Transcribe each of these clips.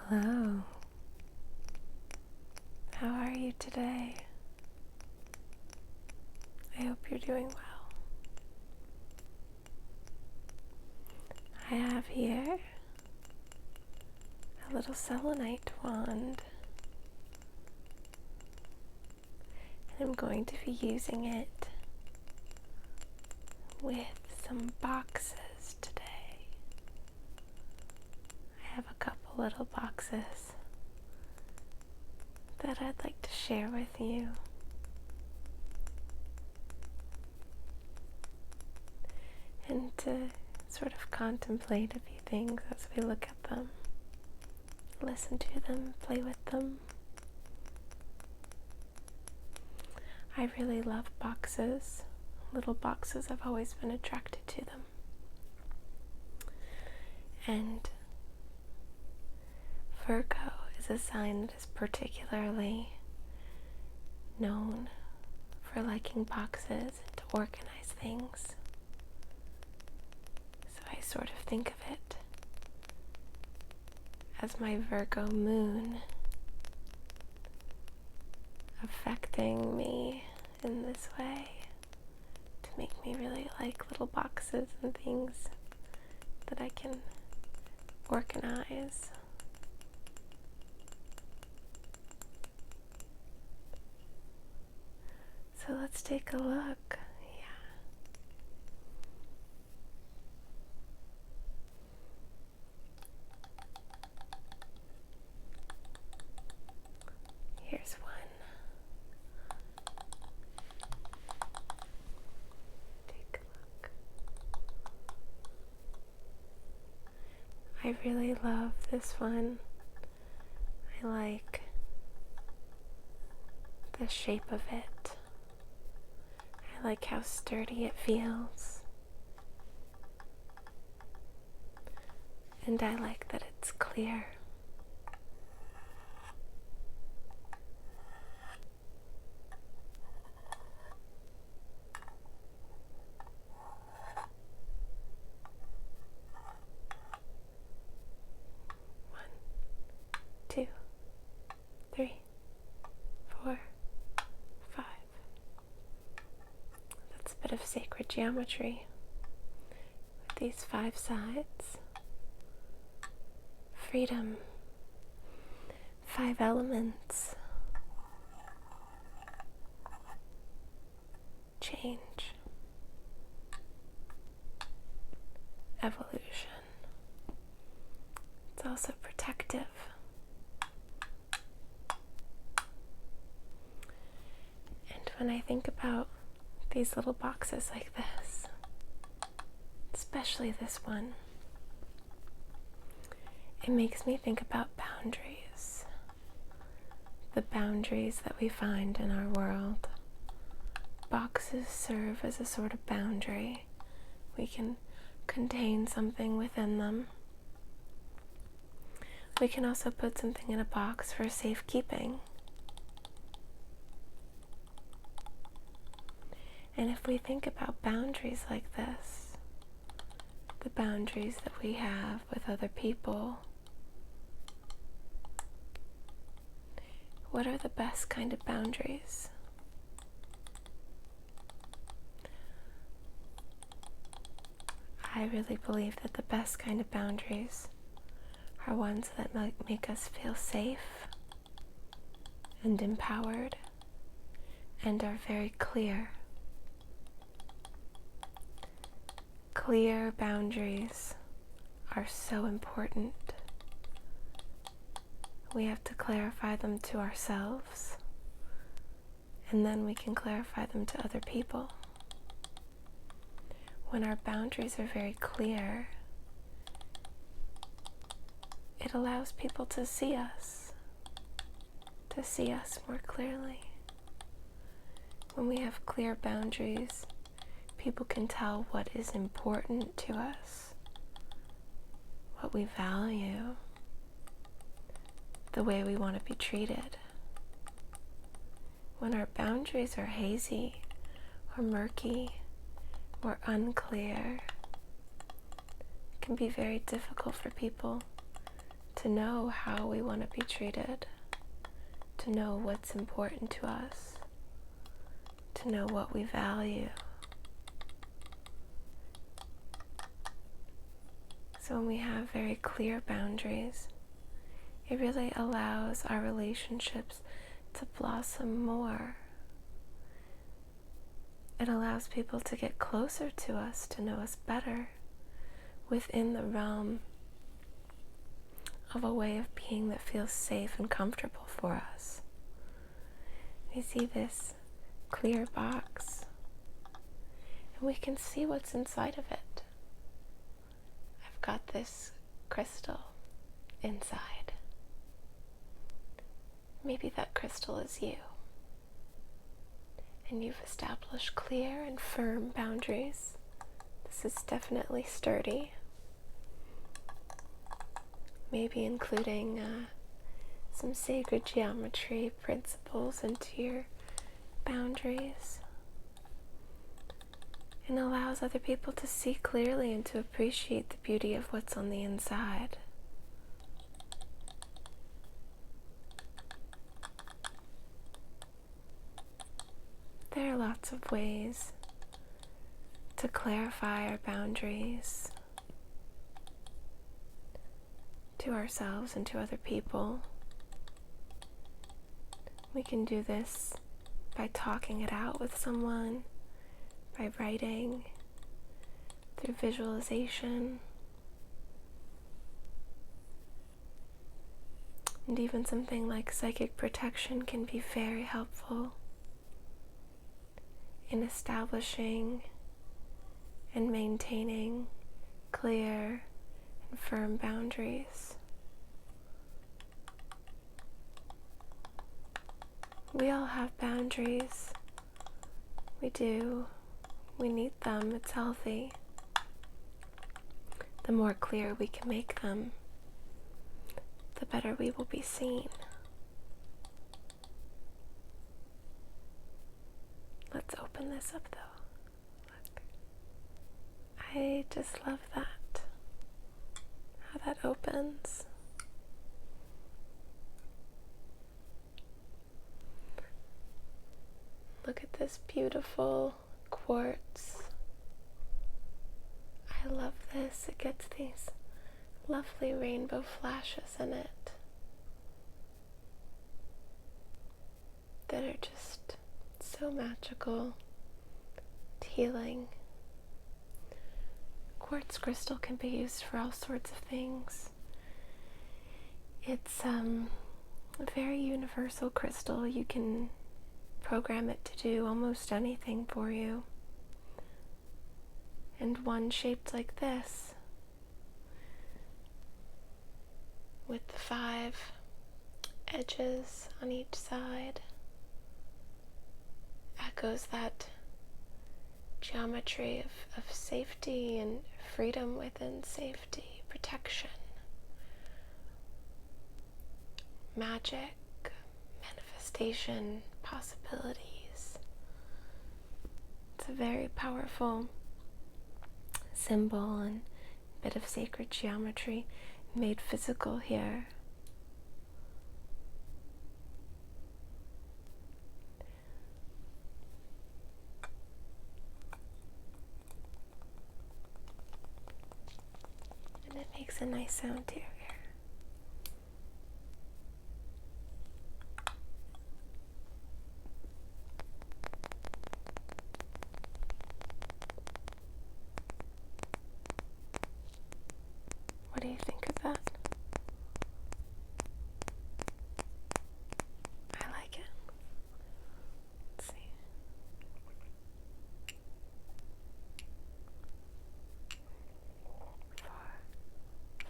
Hello. How are you today? I hope you're doing well. I have here a little selenite wand, and I'm going to be using it with some boxes today. I have a couple little boxes that I'd like to share with you. And to sort of contemplate a few things as we look at them, listen to them, play with them. I really love boxes, little boxes. I've always been attracted to them. And Virgo is a sign that is particularly known for liking boxes and to organize things. So I sort of think of it as my Virgo moon affecting me in this way to make me really like little boxes and things that I can organize. So let's take a look. Here's one. Take a look. I really love this one. I like the shape of it. I like how sturdy it feels. And I like that it's clear. One, two, three, 4, 5. That's a bit of sacred geometry with these 5 sides. Freedom, 5 elements, change, evolution. It's also protective. And when I think about these little boxes like this, especially this one, it makes me think about boundaries. The boundaries that we find in our world. Boxes serve as a sort of boundary. We can contain something within them. We can also put something in a box for safekeeping. And if we think about boundaries like this, the boundaries that we have with other people, what are the best kind of boundaries? I really believe that the best kind of boundaries are ones that make us feel safe and empowered and are very clear. Clear boundaries are so important. We have to clarify them to ourselves, and then we can clarify them to other people. When our boundaries are very clear, it allows people to see us more clearly. When we have clear boundaries, people can tell what is important to us, what we value, the way we want to be treated. When our boundaries are hazy or murky or unclear, it can be very difficult for people to know how we want to be treated, to know what's important to us, to know what we value. So when we have very clear boundaries, it really allows our relationships to blossom more. It allows people to get closer to us, to know us better, within the realm of a way of being that feels safe and comfortable for us. We see this clear box, and we can see what's inside of it. I've got this crystal inside. Maybe that crystal is you, and you've established clear and firm boundaries. This is definitely sturdy. Maybe including some sacred geometry principles into your boundaries, and allows other people to see clearly and to appreciate the beauty of what's on the inside. There are lots of ways to clarify our boundaries to ourselves and to other people. We can do this by talking it out with someone, by writing, through visualization, and even something like psychic protection can be very helpful in establishing and maintaining clear and firm boundaries. We all have boundaries. We do. We need them. It's healthy. The more clear we can make them, the better we will be seen. Let's open this up though. Look. I just love that. How that opens. Look at this beautiful quartz. I love this. It gets these lovely rainbow flashes in it that are just so magical, healing. Quartz crystal can be used for all sorts of things. It's a very universal crystal. You can program it to do almost anything for you. And one shaped like this, with the 5 edges on each side, echoes that geometry of safety and freedom within safety, protection, magic, manifestation, possibilities. It's a very powerful symbol and bit of sacred geometry made physical here. And it makes a nice sound too here. What do you think of that? I like it. Let's see. 4, 5,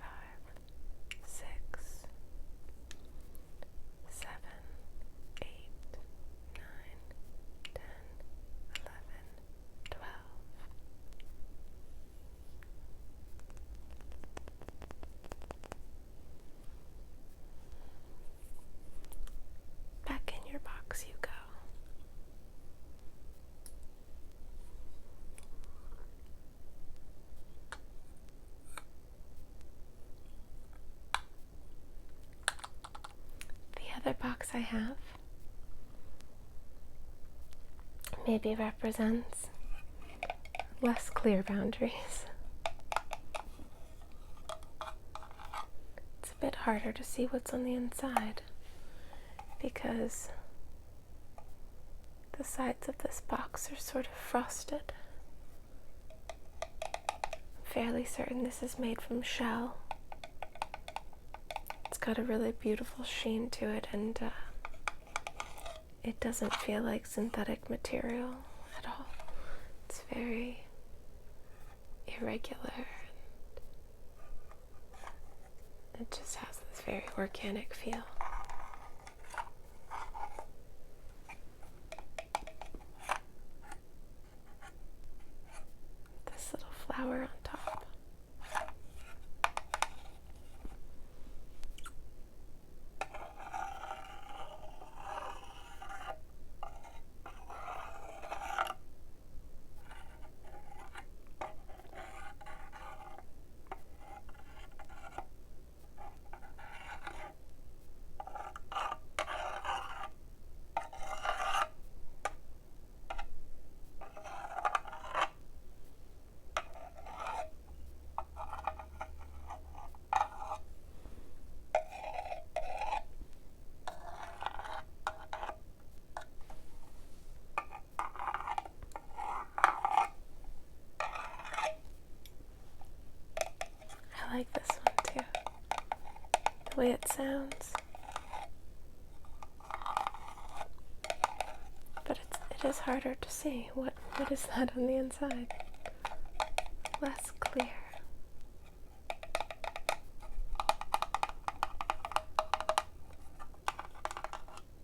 6, 7, 8, 9, 10, 11, 12. box I have maybe represents less clear boundaries. It's a bit harder to see what's on the inside because the sides of this box are sort of frosted. I'm fairly certain this is made from shell. It's got a really beautiful sheen to it, and it doesn't feel like synthetic material at all. It's very irregular. It just has this very organic feel. This little flower on top. I like this one too, the way it sounds. But it is harder to see. What is that on the inside? Less clear.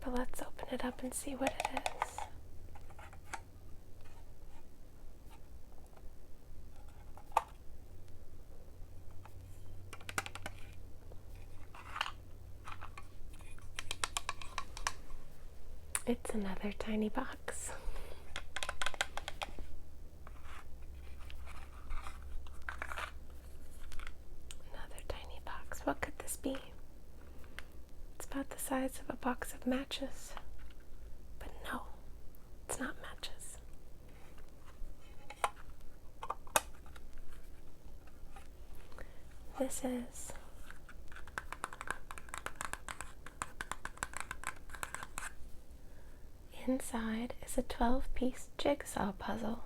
But let's open it up and see what it is. It's another tiny box. Another tiny box. What could this be? It's about the size of a box of matches. But no, it's not matches. This is inside is a 12-piece jigsaw puzzle.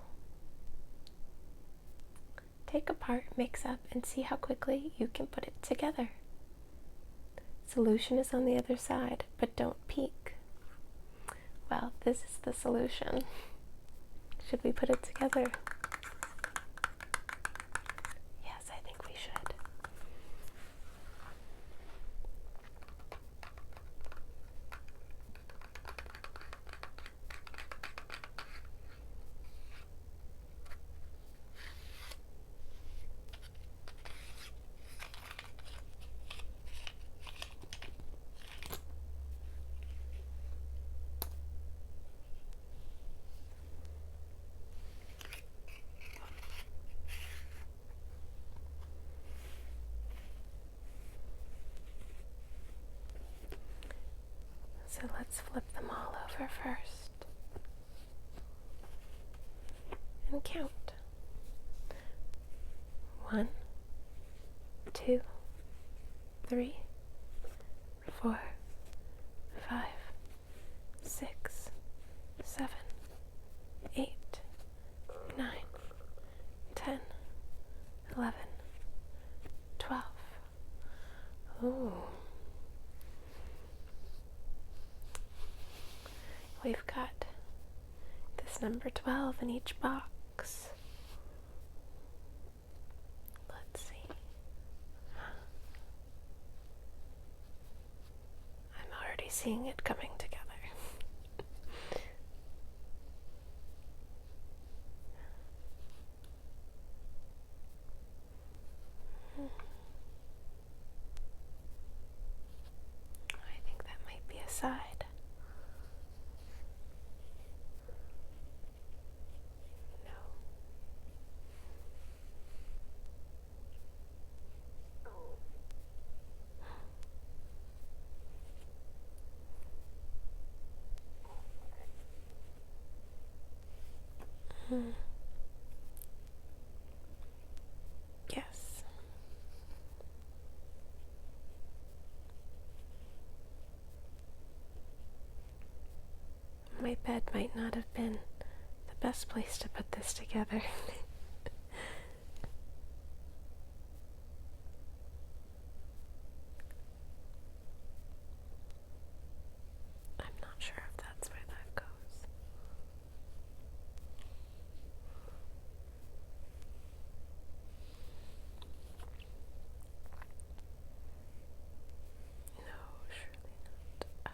Take apart, mix up, and see how quickly you can put it together. Solution is on the other side, but don't peek. Well, this is the solution. Should we put it together? Yes, I think we should. So let's flip them all over first and count. 1, 2, 3, 4, 5, 6, 7, 8, 9, 10, 11, 12. Ooh. We've got this number 12 in each box. Let's see. I'm already seeing it coming together. I think that might be a side. Mm. Yes. My bed might not have been the best place to put this together. I'm not sure if that's where that goes. No, surely not.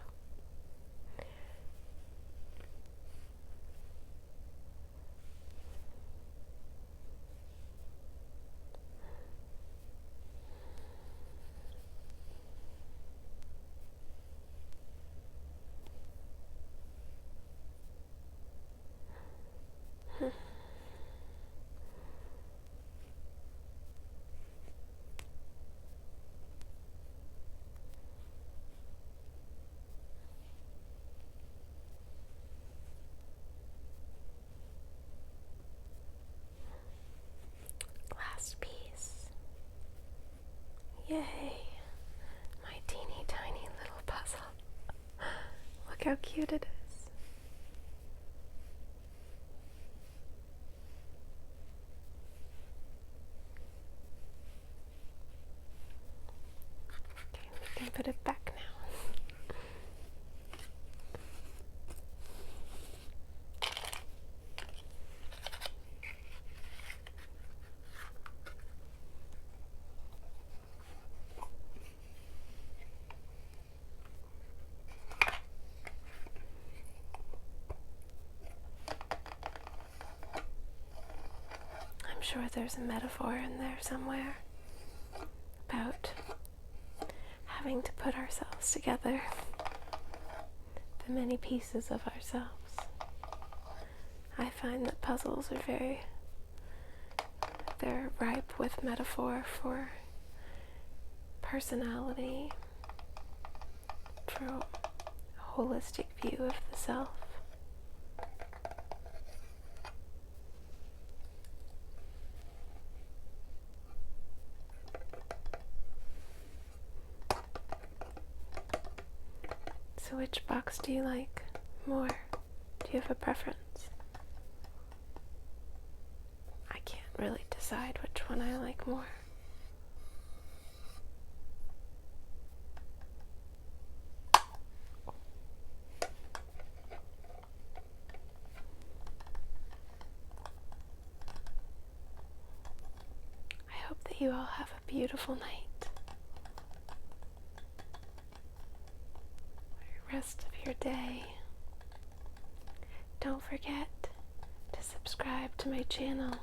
Oh. Last piece. Yay! My teeny tiny little puzzle. Look how cute it is. Okay, we can put it back now. I'm sure there's a metaphor in there somewhere about having to put ourselves together, the many pieces of ourselves. I find that puzzles are they're ripe with metaphor for personality, for a holistic view of the self. So which box do you like more? Do you have a preference? I can't really decide which one I like more. I hope that you all have a beautiful night. Rest of your day. Don't forget to subscribe to my channel